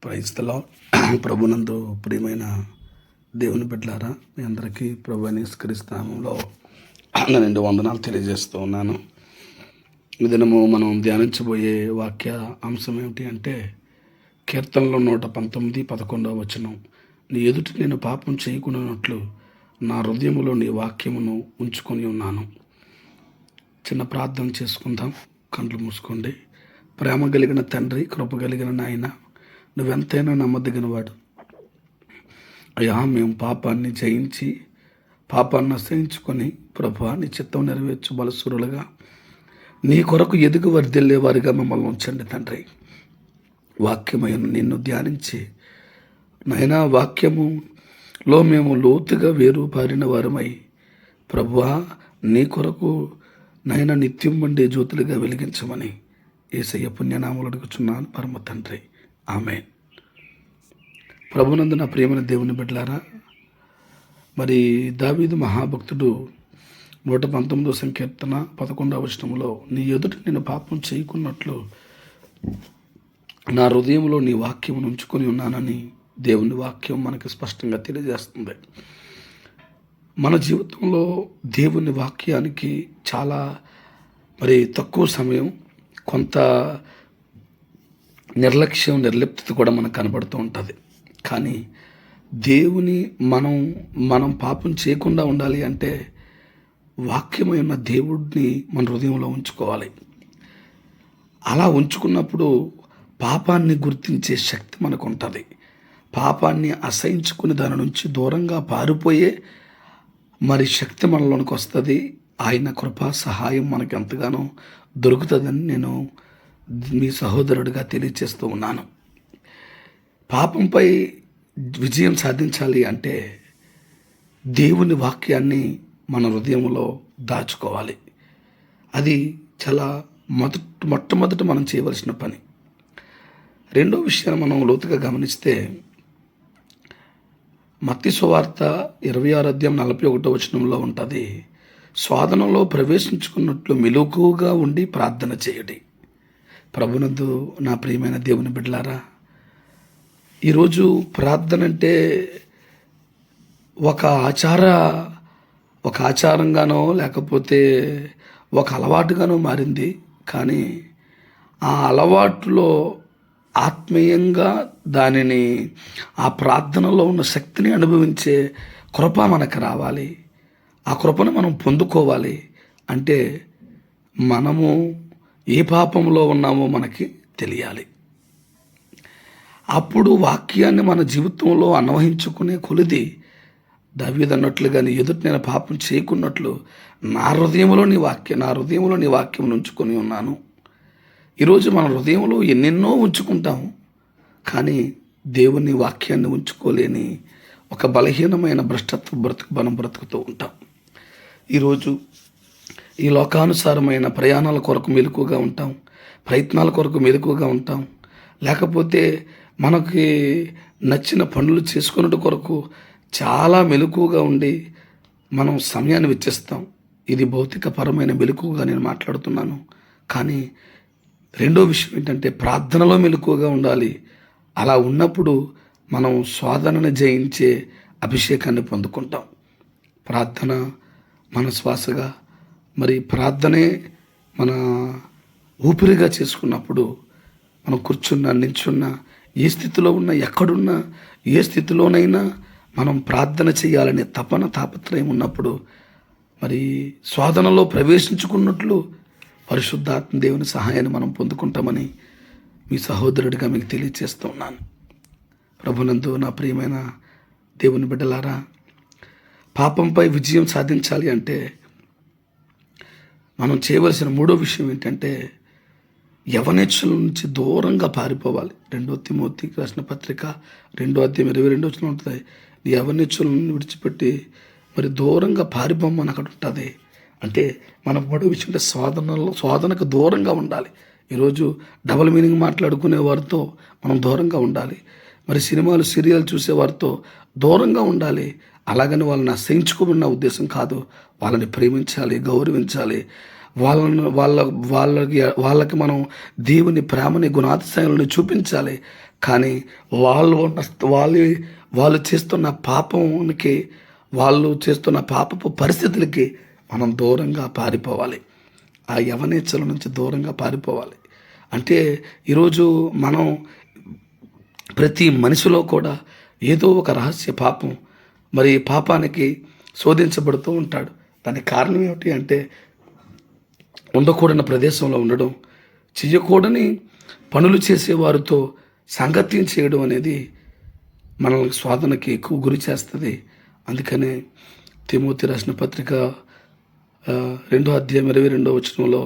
Praise the lord. ప్రభునందు ప్రియమైన దేవుని బిడ్డలారా, మీ అందరికీ ప్రభు యేసుక్రీస్తు నామములో నేను వందనాలు తెలియజేస్తూ ఉన్నాను. ఈ దినము మనం ధ్యానించబోయే వాక్య అంశం ఏమిటి అంటే కీర్తనలో 119:11 వచనం, నీ ఎదుటి నేను పాపం చేయకున్నట్లు నా హృదయములో నీ వాక్యమును ఉంచుకొని ఉన్నాను. చిన్న ప్రార్థన చేసుకుందాం. కండ్లు మూసుకోండి. ప్రేమ కలిగిన తండ్రి, కృప కలిగిన నాయన, నువ్వెంతైనా నమ్మదగినవాడు అయ్యా. మేము పాపాన్ని జయించి పాపాన్ని అసహించుకొని ప్రభువా నీ చిత్తం నెరవేర్చు బలసురులుగా నీ కొరకు ఎదుగు వర్ధిల్లే వారిగా మమ్మల్ని ఉంచండి తండ్రి. వాక్యమైన నిన్ను ధ్యానించి నైనా వాక్యములో మేము లోతుగా వేరు పారిన వారమై ప్రభువా నీ కొరకు నైనా నిత్యం వండే జ్యోతులుగా వెలిగించమని యేసయ్య పుణ్యనామములు అడుగుచున్నాను పరమ తండ్రి, ఆమేన్. ప్రభునందు నా ప్రియమైన దేవుని బిడ్డలారా, మరి దావీదు మహాభక్తుడు 119 సంకీర్తన 11వ వచనంలో, నీ ఎదుట నేను పాపం చేయకున్నట్లు నా హృదయంలో నీ వాక్యమును ఉంచుకొని ఉన్నానని దేవుని వాక్యం మనకి స్పష్టంగా తెలియజేస్తుంది. మన జీవితంలో దేవుని వాక్యానికి చాలా తక్కువ సమయం, కొంత నిర్లక్ష్యం, నిర్లిప్తత కూడా మనకు కనబడుతూ ఉంటుంది. కానీ దేవుని మనం పాపం చేయకుండా ఉండాలి అంటే వాక్యమైన దేవుడిని మన హృదయంలో ఉంచుకోవాలి. అలా ఉంచుకున్నప్పుడు పాపాన్ని గుర్తించే శక్తి మనకు ఉంటుంది. పాపాన్ని అసహించుకుని దాని నుంచి దూరంగా పారిపోయే శక్తి మనలోనికి వస్తుంది. ఆయన కృపా సహాయం మనకు ఎంతగానో దొరుకుతుందని నేను మీ సహోదరుడిగా తెలియచేస్తూ ఉన్నాను. పాపంపై విజయం సాధించాలి అంటే దేవుని వాక్యాన్ని మన హృదయంలో దాచుకోవాలి. అది చాలా మొట్టమొదట మనం చేయవలసిన పని. రెండో విషయాన్ని మనం లోతుగా గమనిస్తే మత్తయి సువార్త 26:41 వచనంలో ఉంటుంది, శోధనలో ప్రవేశించుకున్నట్లు మెలకువగా ఉండి ప్రార్థన చేయడి. ప్రభునందు నా ప్రియమైన దేవుని బిడ్డలారా, ఈరోజు ప్రార్థన అంటే ఒక ఆచారంగానో లేకపోతే ఒక అలవాటుగానో మారింది. కానీ ఆ అలవాటులో ఆత్మీయంగా ఆ ప్రార్థనలో ఉన్న శక్తిని అనుభవించే కృప మనకు రావాలి. ఆ కృపను మనం పొందుకోవాలి అంటే మనము ఏ పాపంలో ఉన్నామో మనకి తెలియాలి. అప్పుడు వాక్యాన్ని మన జీవితంలో అన్వయించుకునే కొలిది దావీదు అన్నట్లుగా, నీ ఎదుట నేను పాపం చేయకున్నట్లు నా హృదయంలో నీ వాక్యం ఉంచుకొని ఉన్నాను. ఈరోజు మన హృదయంలో ఎన్నెన్నో ఉంచుకుంటాము, కానీ దేవుని వాక్యాన్ని ఉంచుకోలేని ఒక బలహీనమైన భ్రష్టత్వ మనం బ్రతుకుతూ ఉంటాం. ఈరోజు ఈ లోకానుసారమైన ప్రయాణాల కొరకు మెలకుగా ఉంటాం, ప్రయత్నాల కొరకు మెలకుగా ఉంటాం, లేకపోతే మనకి నచ్చిన పనులు చేసుకున్నట్టు కొరకు చాలా మెలకుగా ఉండి మనం సమయాన్ని వెచ్చిస్తాం. ఇది భౌతికపరమైన మెలకుగా నేను మాట్లాడుతున్నాను. కానీ రెండో విషయం ఏంటంటే ప్రార్థనలో మెలకుగా ఉండాలి. అలా ఉన్నప్పుడు మనం శోధనను జయించే అభిషేకాన్ని పొందుకుంటాం. ప్రార్థన మన శ్వాసగా, ప్రార్థనే మన ఊపిరిగా చేసుకున్నప్పుడు మనం కూర్చున్నా, నిల్చున్నా, ఏ స్థితిలో ఉన్నా, ఎక్కడున్నా, ఏ స్థితిలోనైనా మనం ప్రార్థన చేయాలనే తాపత్రయం ఉన్నప్పుడు శోధనలో ప్రవేశించుకున్నట్లు పరిశుద్ధాత్మ దేవుని సహాయాన్ని మనం పొందుకుంటామని మీ సహోదరుడిగా మీకు తెలియజేస్తూ ఉన్నాను. ప్రభునందు నా ప్రియమైన దేవుని బిడ్డలారా, పాపంపై విజయం సాధించాలి అంటే మనం చేయవలసిన మూడో విషయం ఏంటంటే యవనేచ్ఛల నుంచి దూరంగా పారిపోవాలి. 2 తిమోతికి రాసిన పత్రిక 2:22 ఉంటుంది, నీ యవనేచ్ఛలను విడిచిపెట్టి దూరంగా పారిపోమని అక్కడ ఉంటుంది. అంటే మనం మూడో విషయం అంటే శోధనకు దూరంగా ఉండాలి. ఈరోజు డబుల్ మీనింగ్ మాట్లాడుకునే వారితో మనం దూరంగా ఉండాలి. సినిమాలు, సీరియల్ చూసేవారితో దూరంగా ఉండాలి. అలాగని వాళ్ళని అసహించుకోమన్న ఉద్దేశం కాదు. వాళ్ళని ప్రేమించాలి, గౌరవించాలి, వాళ్ళకి మనం దేవుని ప్రేమని గుణాతిశయాలను చూపించాలి. కానీ వాళ్ళు చేస్తున్న పాపానికి, వాళ్ళు చేస్తున్న పాపపు పరిస్థితులకి మనం దూరంగా పారిపోవాలి. ఆ యవనేచ్ఛల నుంచి దూరంగా పారిపోవాలి. అంటే ఈరోజు మనం ప్రతి మనిషిలో కూడా ఏదో ఒక రహస్య పాపం, మరి పాపానికి శోధించబడుతూ ఉంటాడు. దానికి కారణం ఏమిటి అంటే ఉండకూడని ప్రదేశంలో ఉండడం, చెయ్యకూడని పనులు చేసేవారితో సాంగత్యం చేయడం అనేది మనల్ని శోధనకి ఎక్కువ గురి చేస్తుంది. అందుకనే తిమోతి రాసిన పత్రిక 2:22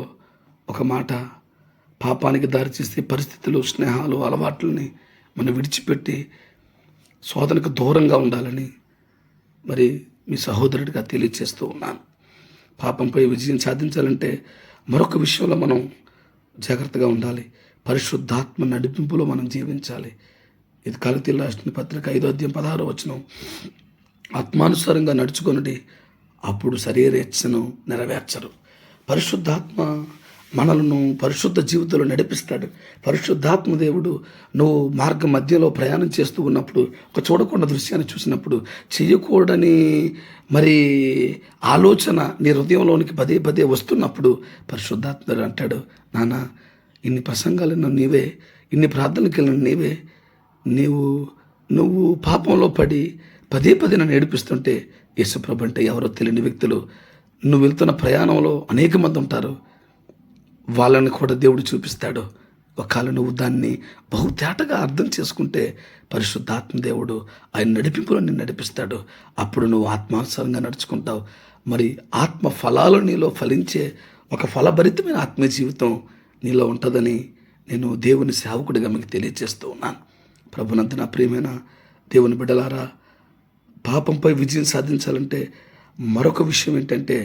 ఒక మాట, పాపానికి దారితీస్తే పరిస్థితులు, స్నేహాలు, అలవాట్లని మనం విడిచిపెట్టి శోధనకు దూరంగా ఉండాలని మరి మీ సహోదరుడిగా తెలియజేస్తూ ఉన్నాను. పాపంపై విజయం సాధించాలంటే మరొక విషయంలో మనం జాగ్రత్తగా ఉండాలి. పరిశుద్ధాత్మ నడిపింపులో మనం జీవించాలి. ఇది గలతీయులకు రాసిన పత్రిక 5:16 ఆత్మానుసారంగా నడుచుకొనుడి, అప్పుడు శరీరేచ్ఛను నెరవేర్చరు. పరిశుద్ధాత్మ మనలను పరిశుద్ధ జీవితంలో నడిపిస్తాడు. పరిశుద్ధాత్మ దేవుడు నువ్వు మార్గ మధ్యలో ప్రయాణం చేస్తూ ఉన్నప్పుడు, ఒక చూడకుండా దృశ్యాన్ని చూసినప్పుడు, చెయ్యకూడని మరి ఆలోచన నీ హృదయంలోనికి పదే పదే వస్తున్నప్పుడు పరిశుద్ధాత్మ అంటాడు, నాన్న ఇన్ని ప్రసంగాలను నీవే, ఇన్ని ప్రార్థనలకు వెళ్ళిన నీవే, నువ్వు పాపంలో పడి పదే పదే నన్ను ఏడిపిస్తుంటే, యేసుప్రభు అంటే ఎవరో తెలియని వ్యక్తులు నువ్వు వెళ్తున్న ప్రయాణంలో అనేక మంది ఉంటారు, వాళ్ళని కూడా దేవుడు చూపిస్తాడు. ఒకవేళ నువ్వు దాన్ని బహుతేటగా అర్థం చేసుకుంటే పరిశుద్ధాత్మ దేవుడు ఆయన నడిపింపులో నిన్ను నడిపిస్తాడు. అప్పుడు నువ్వు ఆత్మానుసారంగా నడుచుకుంటావు. మరి ఆత్మ ఫలాలు నీలో ఫలించే ఒక ఫలభరితమైన ఆత్మీయ జీవితం నీలో ఉంటుందని నేను దేవుని సేవకుడిగా మీకు తెలియజేస్తూ ఉన్నాను. ప్రభునంత నా ప్రియమైన దేవుని బిడ్డలారా, పాపంపై విజయం సాధించాలంటే మరొక విషయం ఏంటంటే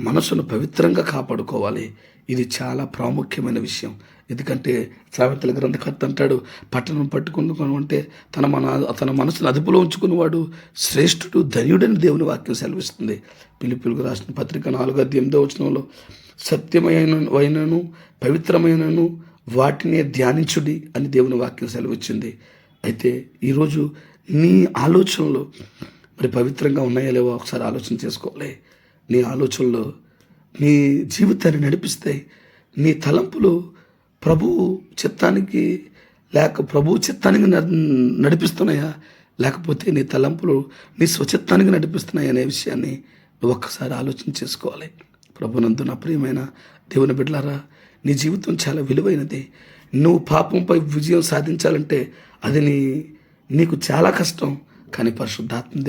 మనసును పవిత్రంగా కాపాడుకోవాలి. ఇది చాలా ప్రాముఖ్యమైన విషయం. ఎందుకంటే సామెతల గ్రంథకర్త అంటాడు, పట్టణం పట్టుకుంటే తన మనసును అదుపులో ఉంచుకునేవాడు శ్రేష్ఠుడు, ధన్యుడని దేవుని వాక్యం సెలవిస్తుంది. పిలుపులకు రాసిన పత్రిక 4:8 సత్యమైనను పవిత్రమైనను వాటినే ధ్యానించుడి అని దేవుని వాక్యం సెలవిచ్చింది. అయితే ఈరోజు నీ ఆలోచనలు మరి పవిత్రంగా ఉన్నాయా లేవో ఒకసారి ఆలోచన చేసుకోవాలి. నీ ఆలోచనలు నీ జీవితాన్ని నడిపిస్తాయి. నీ తలంపులు ప్రభువు చిత్తానికి నడిపిస్తున్నాయా, లేకపోతే నీ తలంపులు నీ స్వచిత్తానికి నడిపిస్తున్నాయా అనే విషయాన్ని నువ్వు ఒక్కసారి ఆలోచన చేసుకోవాలి. ప్రభునందు నా ప్రియమైన దేవుని బిడ్డలారా, నీ జీవితం చాలా విలువైనది. నువ్వు పాపంపై విజయం సాధించాలంటే అది నీకు చాలా కష్టం. కానీ పరిశుద్ధాత్మ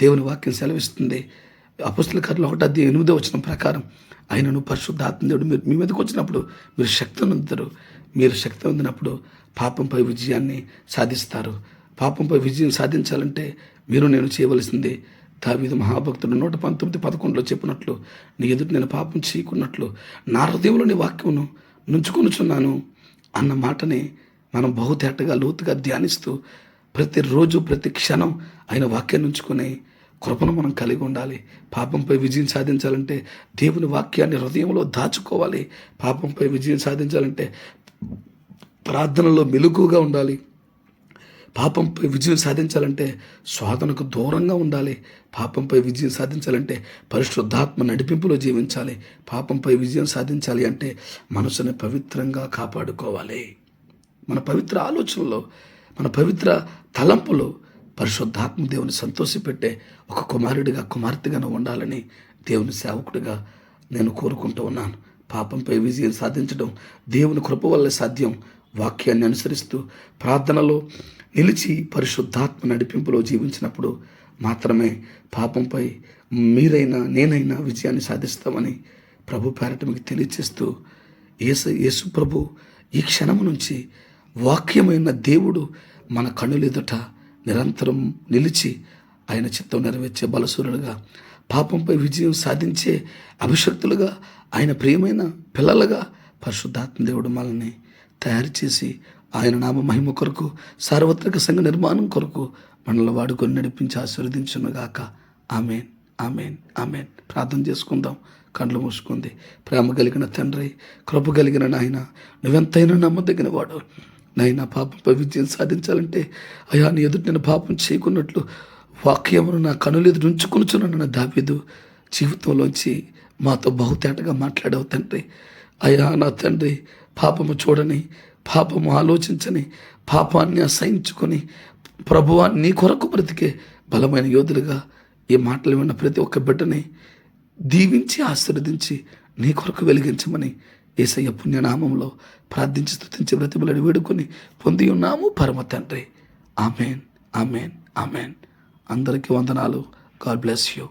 దేవుని వాక్యం సెలవిస్తుంది. అపొస్తలుల కార్యాలు 1:8 ప్రకారం ఆయనను పరిశుద్ధాత్మ దేవుడు మీ మీదకి వచ్చినప్పుడు మీరు శక్తి పొందుతారు. మీరు శక్తి పొందినప్పుడు పాపంపై విజయాన్ని సాధిస్తారు. పాపంపై విజయం సాధించాలంటే నేను చేయవలసింది దావీదు మహాభక్తుడు 119:11 చెప్పినట్లు, నీ ఎదుట నేను పాపం చేయకున్నట్లు నా హృదయంలో నీ వాక్యమును నుంచుకొనుచున్నాను అన్న మాటని మనం బహుతేటగా లోతుగా ధ్యానిస్తూ ప్రతిరోజు ప్రతి క్షణం ఆయన వాక్యాన్ని ఉంచుకునే కృపను మనం కలిగి ఉండాలి. పాపంపై విజయం సాధించాలంటే దేవుని వాక్యాన్ని హృదయంలో దాచుకోవాలి. పాపంపై విజయం సాధించాలంటే ప్రార్థనలో మెలకుగా ఉండాలి. పాపంపై విజయం సాధించాలంటే శోధనకు దూరంగా ఉండాలి. పాపంపై విజయం సాధించాలంటే పరిశుద్ధాత్మ నడిపింపులో జీవించాలి. పాపంపై విజయం సాధించాలి అంటే మనసుని పవిత్రంగా కాపాడుకోవాలి. మన పవిత్ర ఆలోచనలో, మన పవిత్ర తలంపులో పరిశుద్ధాత్మ దేవుని సంతోషపెట్టే ఒక కుమారుడిగా, కుమార్తెగా ఉండాలని దేవుని సేవకుడిగా నేను కోరుకుంటూ ఉన్నాను. పాపంపై విజయం సాధించడం దేవుని కృప వల్ల సాధ్యం. వాక్యాన్ని అనుసరిస్తూ ప్రార్థనలో నిలిచి పరిశుద్ధాత్మ నడిపింపులో జీవించినప్పుడు మాత్రమే పాపంపై మీరైనా నేనైనా విజయాన్ని సాధిస్తామని ప్రభు పేరట మీకు తెలియజేస్తూ, యేసు ప్రభు ఈ క్షణం నుంచి వాక్యమైన దేవుడు మన కన్నులెదుట నిరంతరం నిలిచి ఆయన చిత్తం నెరవేర్చే బలసూరులుగా, పాపంపై విజయం సాధించే అభిషక్తులుగా, ఆయన ప్రియమైన పిల్లలుగా పరిశుద్ధాత్మ దేవుడు మనల్ని తయారు చేసి ఆయన నామ మహిమ కొరకు, సార్వత్రిక సంఘ నిర్మాణం కొరకు మనల్ని వాడుకొని నడిపించి ఆశీర్వదించునుగాక. ఆమేన్. ఆమెన్. ఆమెన్. ప్రార్థన చేసుకుందాం. కళ్ళు మూసుకుంది. ప్రేమ కలిగిన తండ్రి, కృప కలిగిన నాయన, నువ్వెంతైనా నమ్మదగిన వాడు నాయన. పాపంపై విజయం సాధించాలంటే అయ్యా నీ ఎదుటి నేను పాపం చేయకున్నట్లు వాక్యమును నా కనులు ఎదురు ఉంచుకొనుచున్నాను దావీదు జీవితంలోంచి మాతో బహుతేటగా మాట్లాడావు తండ్రి. అయ్యా నా తండ్రి, పాపము చూడని, పాపము ఆలోచించని, పాపాన్ని అసహించుకొని ప్రభువా నీ కొరకు బ్రతికే బలమైన యోధులుగా ఈ మాటలు విన్న ప్రతి ఒక్క బిడ్డని దీవించి ఆశీర్వదించి నీ కొరకు వెలిగించమని యేసయ్య పుణ్యనామంలో ప్రార్థించి స్తుతించి బ్రతిమలాడి వేడుకొని పొంది ఉన్నాము పరమ తండ్రి. ఆమెన్. ఆమెన్. ఆమెన్. అందరికీ వందనాలు. God bless you.